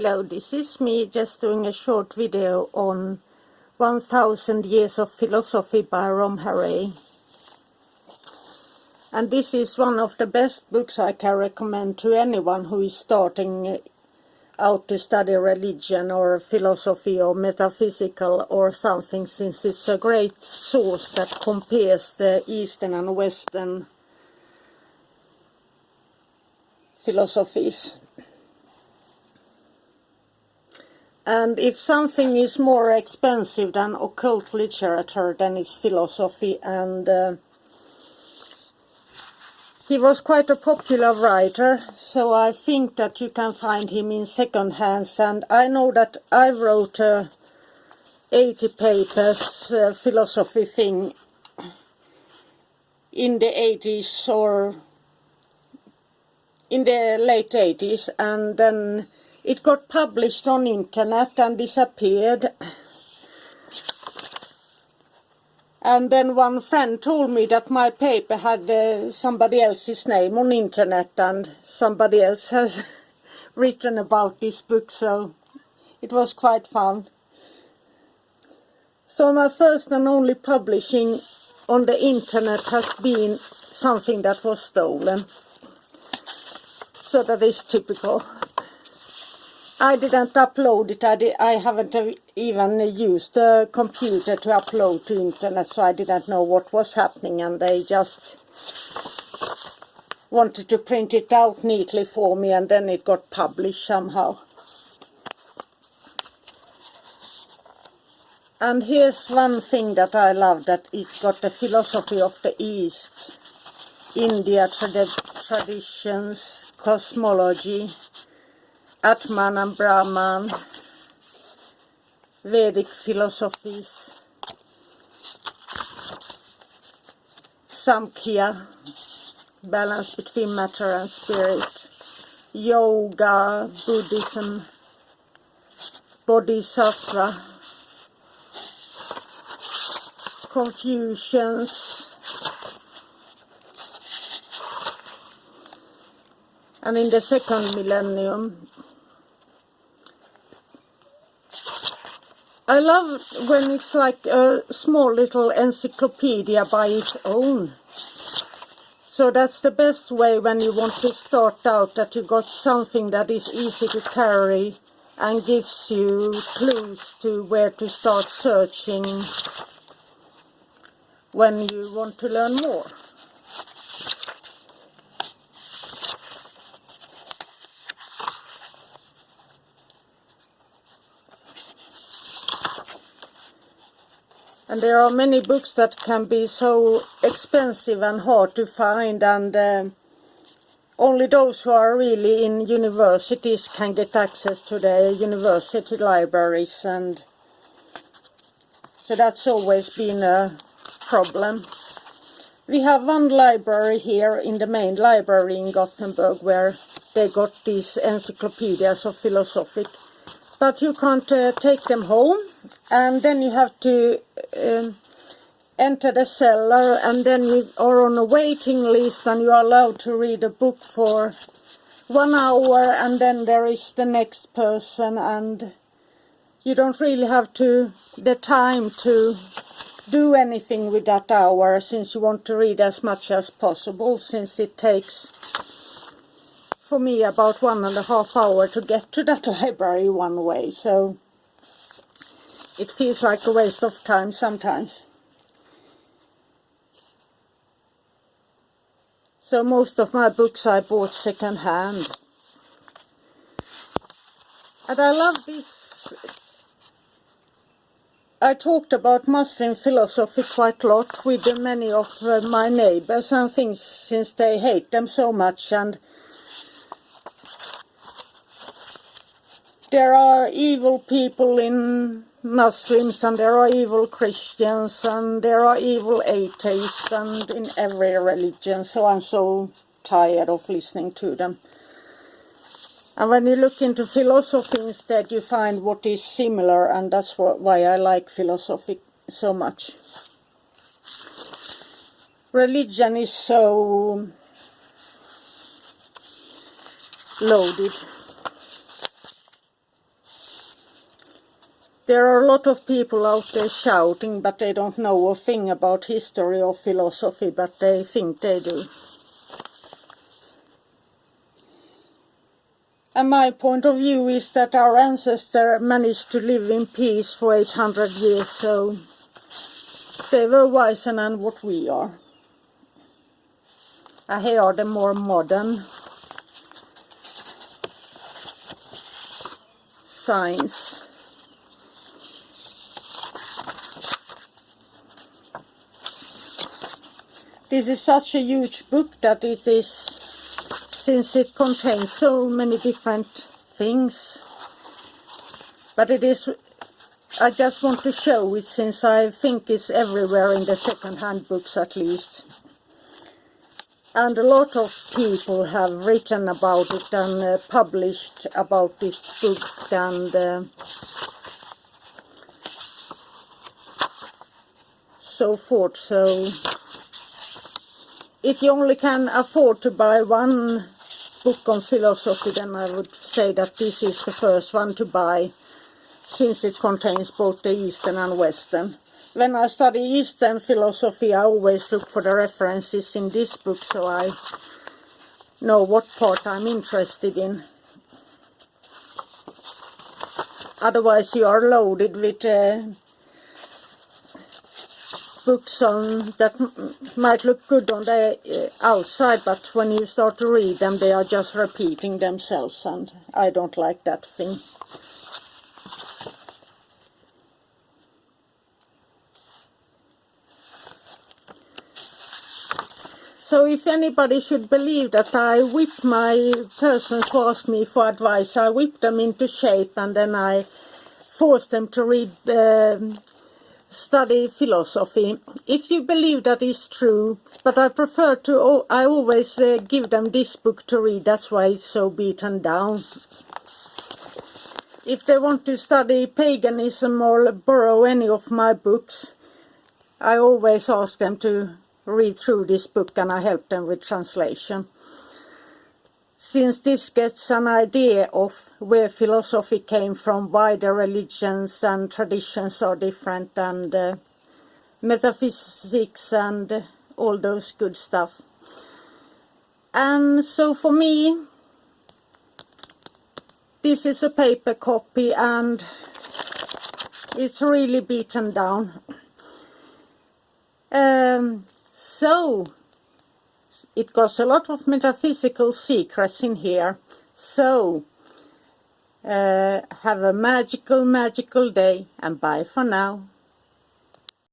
Hello, this is me just doing a short video on 1000 Years of Philosophy by Harre. And this is one of the best books I can recommend to anyone who is starting out to study religion or philosophy or metaphysical or something, since it's a great source that compares the Eastern and Western philosophies. And if something is more expensive than occult literature, then it's philosophy. And he was quite a popular writer, so I think that you can find him in second hands. And I know that I wrote a 80 papers philosophy thing in the 80s or in the late 80s, and then it got published on internet and disappeared. And then one friend told me that my paper had somebody else's name on internet, and somebody else has written about this book, so it was quite fun. So my first and only publishing on the internet has been something that was stolen. So that is typical. I didn't upload it. I haven't even used a computer to upload to internet, so I didn't know what was happening, and they just wanted to print it out neatly for me, and then it got published somehow. And here's one thing that I love, that it got the philosophy of the East, India traditions, cosmology, Atman and Brahman, Vedic philosophies, Samkhya, balance between matter and spirit, yoga, Buddhism, Bodhisattva, Confucians, and in the second millennium. I love when it's like a small little encyclopedia by its own. So that's the best way when you want to start out, that you got something that is easy to carry and gives you clues to where to start searching when you want to learn more. And there are many books that can be so expensive and hard to find, and only those who are really in universities can get access to the university libraries, and so that's always been a problem. We have one library here in the main library in Gothenburg where they got these encyclopedias of philosophy. But you can't take them home, and then you have to enter the cellar, and then you are on a waiting list, and you are allowed to read a book for 1 hour, and then there is the next person, and you don't really have the time to do anything with that hour, since you want to read as much as possible, since it takes for me about 1.5 hours to get to that library one way, so it feels like a waste of time sometimes. So most of my books I bought second hand. And I love this. I talked about Muslim philosophy quite a lot with many of my neighbors and things, since they hate them so much, and there are evil people in Muslims, and there are evil Christians, and there are evil atheists, and in every religion, so I'm so tired of listening to them. And when you look into philosophy instead, you find what is similar, and that's why I like philosophy so much. Religion is so loaded. There are a lot of people out there shouting, but they don't know a thing about history or philosophy, but they think they do. And my point of view is that our ancestors managed to live in peace for 800 years, so they were wiser than what we are. And here are the more modern science. This is such a huge book that it is, since it contains so many different things. But it is, I just want to show it since I think it's everywhere in the second-hand books at least. And a lot of people have written about it and published about this book and so forth. So if you only can afford to buy one book on philosophy, then I would say that this is the first one to buy, since it contains both the Eastern and Western. When I study Eastern philosophy, I always look for the references in this book, so I know what part I'm interested in. Otherwise you are loaded with books on that might look good on the outside, but when you start to read them, they are just repeating themselves, and I don't like that thing. So if anybody should believe that I whip my persons who ask me for advice, I whip them into shape and then I force them to read study philosophy. If you believe that is true, but I prefer to, I always give them this book to read, that's why it's so beaten down. If they want to study paganism or borrow any of my books, I always ask them to read through this book and I help them with translation. Since this gets an idea of where philosophy came from, why the religions and traditions are different, and metaphysics and all those good stuff. And so for me, this is a paper copy and it's really beaten down. So it got a lot of metaphysical secrets in here. So have a magical day and bye for now.